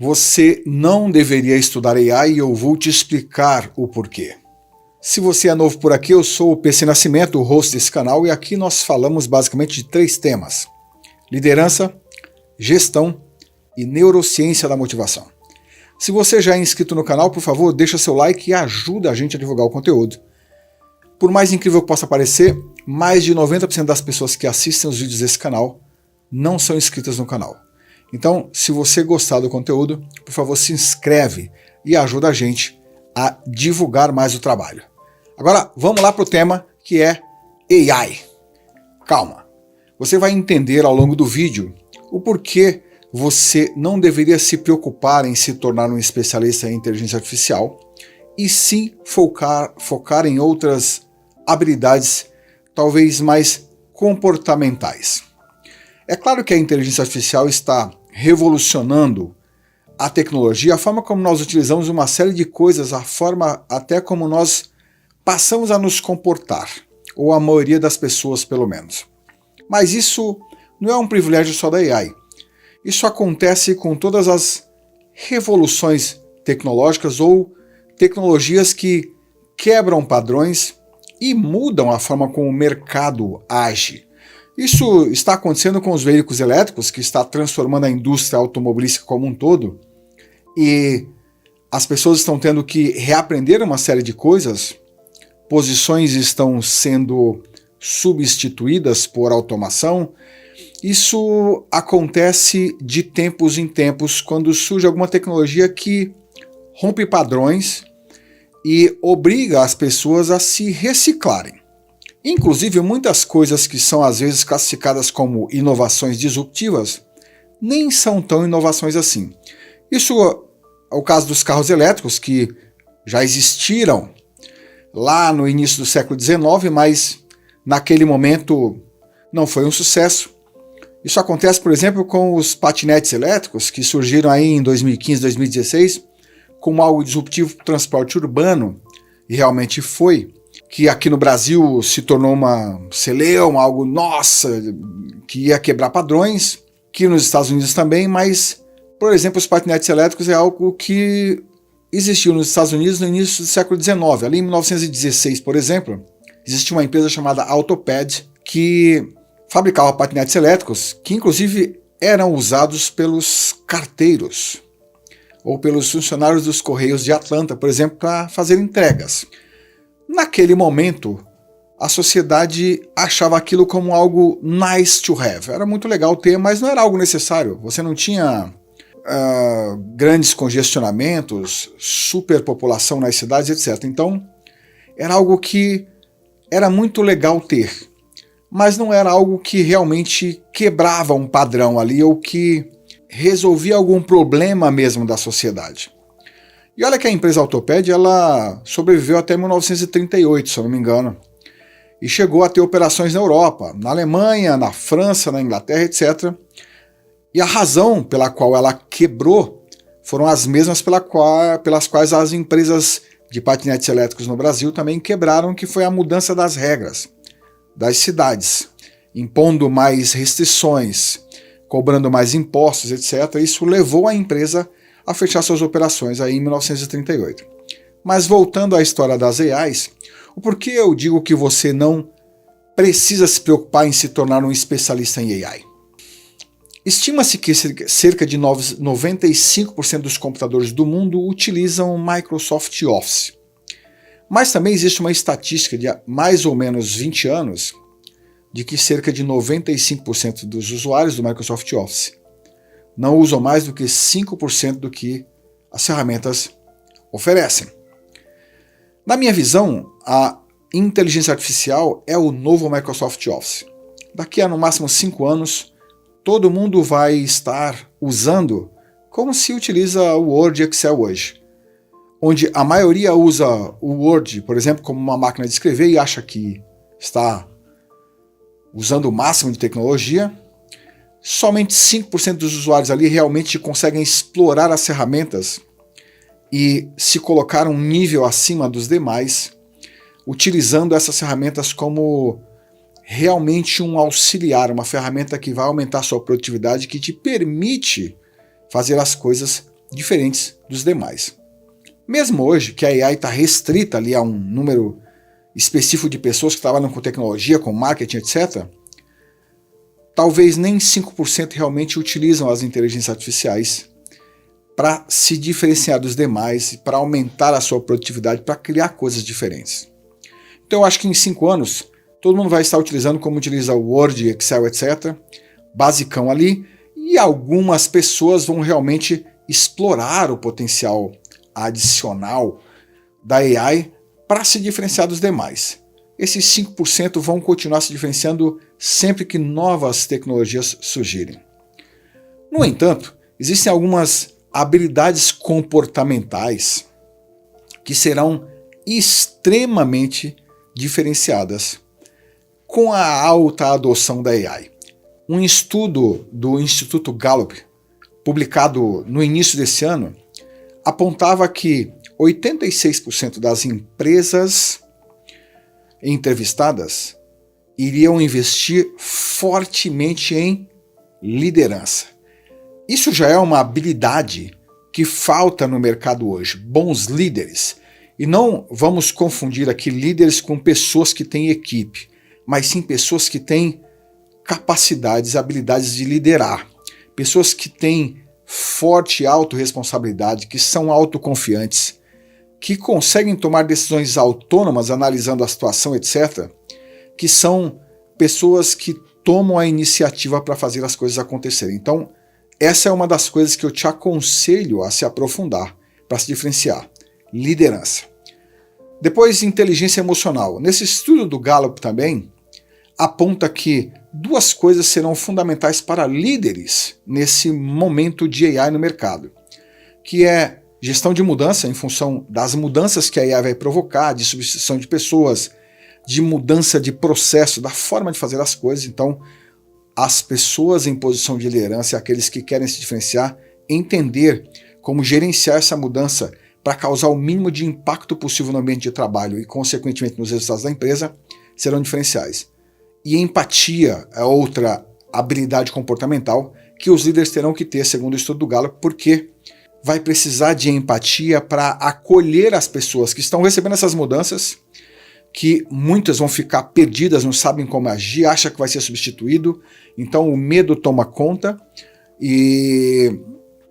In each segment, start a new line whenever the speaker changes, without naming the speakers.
Você não deveria estudar AI e eu vou te explicar o porquê. Se você é novo por aqui, eu sou o PC Nascimento, o host desse canal, e aqui nós falamos basicamente de 3 temas: liderança, gestão e neurociência da motivação. Se você já é inscrito no canal, por favor, deixa seu like e ajuda a gente a divulgar o conteúdo. Por mais incrível que possa parecer, mais de 90% das pessoas que assistem os vídeos desse canal não são inscritas no canal. Então, se você gostar do conteúdo, por favor, se inscreve e ajuda a gente a divulgar mais o trabalho. Agora, vamos lá para o tema que é AI. Calma, você vai entender ao longo do vídeo o porquê você não deveria se preocupar em se tornar um especialista em inteligência artificial e sim focar em outras habilidades talvez mais comportamentais. É claro que a inteligência artificial está revolucionando a tecnologia, a forma como nós utilizamos uma série de coisas, a forma até como nós passamos a nos comportar, ou a maioria das pessoas pelo menos. Mas isso não é um privilégio só da AI. Isso acontece com todas as revoluções tecnológicas ou tecnologias que quebram padrões e mudam a forma como o mercado age. Isso está acontecendo com os veículos elétricos, que está transformando a indústria automobilística como um todo, e as pessoas estão tendo que reaprender uma série de coisas, posições estão sendo substituídas por automação. Isso acontece de tempos em tempos quando surge alguma tecnologia que rompe padrões e obriga as pessoas a se reciclarem. Inclusive, muitas coisas que são às vezes classificadas como inovações disruptivas nem são tão inovações assim. Isso é o caso dos carros elétricos, que já existiram lá no início do século XIX, mas naquele momento não foi um sucesso. Isso acontece, por exemplo, com os patinetes elétricos, que surgiram aí em 2015, 2016, como algo disruptivo para o transporte urbano, e realmente foi, que aqui no Brasil se tornou uma celeuma, algo, nossa, que ia quebrar padrões, que nos Estados Unidos também, mas, por exemplo, os patinetes elétricos é algo que existiu nos Estados Unidos no início do século XIX. Ali em 1916, por exemplo, existia uma empresa chamada Autopad, que fabricava patinetes elétricos, que inclusive eram usados pelos carteiros, ou pelos funcionários dos Correios de Atlanta, por exemplo, para fazer entregas. Naquele momento, a sociedade achava aquilo como algo nice to have. Era muito legal ter, mas não era algo necessário. Você não tinha grandes congestionamentos, superpopulação nas cidades, etc. Então, era algo que era muito legal ter, mas não era algo que realmente quebrava um padrão ali ou que resolvia algum problema mesmo da sociedade. E olha que a empresa Autopad, ela sobreviveu até 1938, se eu não me engano, e chegou a ter operações na Europa, na Alemanha, na França, na Inglaterra, etc. E a razão pela qual ela quebrou foram as mesmas pelas quais as empresas de patinetes elétricos no Brasil também quebraram, que foi a mudança das regras das cidades, impondo mais restrições, cobrando mais impostos, etc. Isso levou a empresa a fechar suas operações aí em 1938. Mas voltando à história das AIs, o porquê eu digo que você não precisa se preocupar em se tornar um especialista em AI? Estima-se que cerca de 95% dos computadores do mundo utilizam Microsoft Office. Mas também existe uma estatística de mais ou menos 20 anos de que cerca de 95% dos usuários do Microsoft Office não usam mais do que 5% do que as ferramentas oferecem. Na minha visão, a inteligência artificial é o novo Microsoft Office. Daqui a no máximo 5 anos, todo mundo vai estar usando como se utiliza o Word e Excel hoje, onde a maioria usa o Word, por exemplo, como uma máquina de escrever e acha que está usando o máximo de tecnologia. Somente 5% dos usuários ali realmente conseguem explorar as ferramentas e se colocar um nível acima dos demais, utilizando essas ferramentas como realmente um auxiliar, uma ferramenta que vai aumentar a sua produtividade, que te permite fazer as coisas diferentes dos demais. Mesmo hoje, que a AI está restrita ali a um número específico de pessoas que trabalham com tecnologia, com marketing, etc., talvez nem 5% realmente utilizam as inteligências artificiais para se diferenciar dos demais, para aumentar a sua produtividade, para criar coisas diferentes. Então eu acho que em 5 anos, todo mundo vai estar utilizando como utiliza o Word, Excel, etc., basicão ali, e algumas pessoas vão realmente explorar o potencial adicional da AI para se diferenciar dos demais. Esses 5% vão continuar se diferenciando sempre que novas tecnologias surgirem. No entanto, existem algumas habilidades comportamentais que serão extremamente diferenciadas com a alta adoção da AI. Um estudo do Instituto Gallup, publicado no início desse ano, apontava que 86% das empresas entrevistadas iriam investir fortemente em liderança. Isso já é uma habilidade que falta no mercado hoje, bons líderes. E não vamos confundir aqui líderes com pessoas que têm equipe, mas sim pessoas que têm capacidades, habilidades de liderar. Pessoas que têm forte autorresponsabilidade, que são autoconfiantes, que conseguem tomar decisões autônomas, analisando a situação, etc., que são pessoas que tomam a iniciativa para fazer as coisas acontecerem. Então, essa é uma das coisas que eu te aconselho a se aprofundar, para se diferenciar. Liderança. Depois, inteligência emocional. Nesse estudo do Gallup também, aponta que 2 coisas serão fundamentais para líderes nesse momento de AI no mercado, que é gestão de mudança em função das mudanças que a AI vai provocar, de substituição de pessoas, de mudança de processo, da forma de fazer as coisas. Então, as pessoas em posição de liderança, aqueles que querem se diferenciar, entender como gerenciar essa mudança para causar o mínimo de impacto possível no ambiente de trabalho e, consequentemente, nos resultados da empresa, serão diferenciais. E empatia é outra habilidade comportamental que os líderes terão que ter, segundo o estudo do Gallup, porque vai precisar de empatia para acolher as pessoas que estão recebendo essas mudanças, que muitas vão ficar perdidas, não sabem como agir, acham que vai ser substituído, então o medo toma conta, e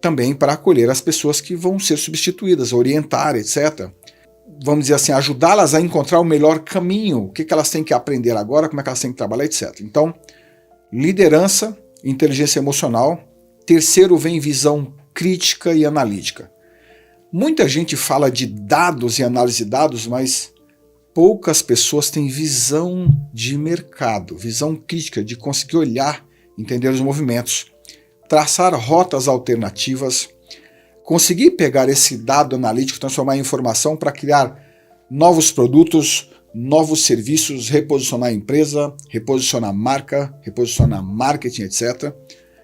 também para acolher as pessoas que vão ser substituídas, orientar, etc. Vamos dizer assim, ajudá-las a encontrar o melhor caminho, o que elas têm que aprender agora, como é que elas têm que trabalhar, etc. Então, liderança, inteligência emocional. Terceiro vem visão crítica e analítica. Muita gente fala de dados e análise de dados, mas poucas pessoas têm visão de mercado, visão crítica, de conseguir olhar, entender os movimentos, traçar rotas alternativas, conseguir pegar esse dado analítico, transformar em informação para criar novos produtos, novos serviços, reposicionar a empresa, reposicionar a marca, reposicionar marketing, etc.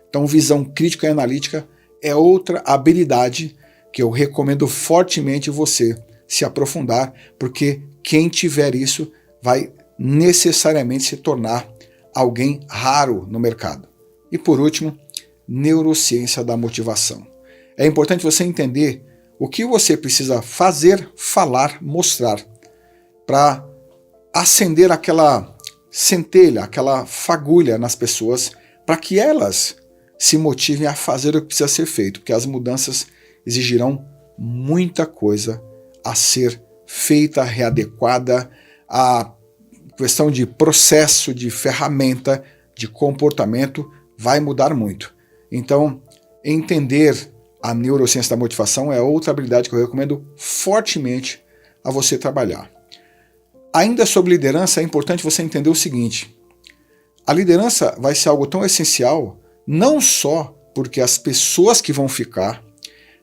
Então, visão crítica e analítica é outra habilidade que eu recomendo fortemente você se aprofundar, porque quem tiver isso vai necessariamente se tornar alguém raro no mercado. E por último, neurociência da motivação. É importante você entender o que você precisa fazer, falar, mostrar para acender aquela centelha, aquela fagulha nas pessoas, para que elas se motivem a fazer o que precisa ser feito, porque as mudanças exigirão muita coisa a ser feita, readequada, a questão de processo, de ferramenta, de comportamento vai mudar muito. Então, entender a neurociência da motivação é outra habilidade que eu recomendo fortemente a você trabalhar. Ainda sobre liderança, é importante você entender o seguinte: a liderança vai ser algo tão essencial, não só porque as pessoas que vão ficar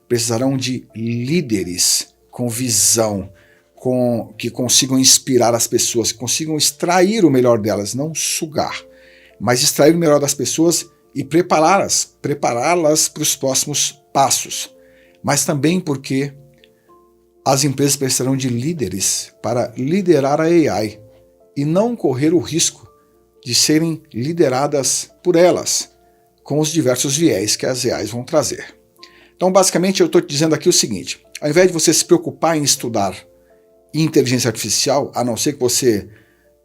precisarão de líderes com visão, que consigam inspirar as pessoas, que consigam extrair o melhor delas, não sugar, mas extrair o melhor das pessoas e prepará-las para os próximos passos. Mas também porque as empresas precisarão de líderes para liderar a AI e não correr o risco de serem lideradas por elas, com os diversos viés que as AIs vão trazer. Então, basicamente, eu estou te dizendo aqui o seguinte: ao invés de você se preocupar em estudar inteligência artificial, a não ser que você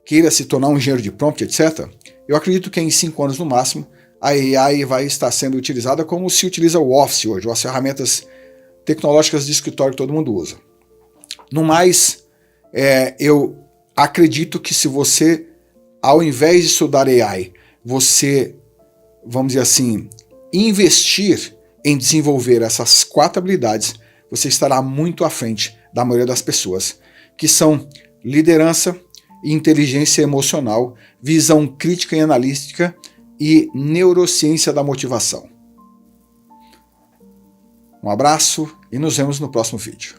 queira se tornar um engenheiro de prompt, etc., eu acredito que em 5 anos no máximo, a AI vai estar sendo utilizada como se utiliza o Office hoje, ou as ferramentas tecnológicas de escritório que todo mundo usa. No mais, eu acredito que se você, ao invés de estudar AI, você, vamos dizer assim, investir em desenvolver essas 4 habilidades, você estará muito à frente da maioria das pessoas, que são liderança, inteligência emocional, visão crítica e analítica e neurociência da motivação. Um abraço e nos vemos no próximo vídeo.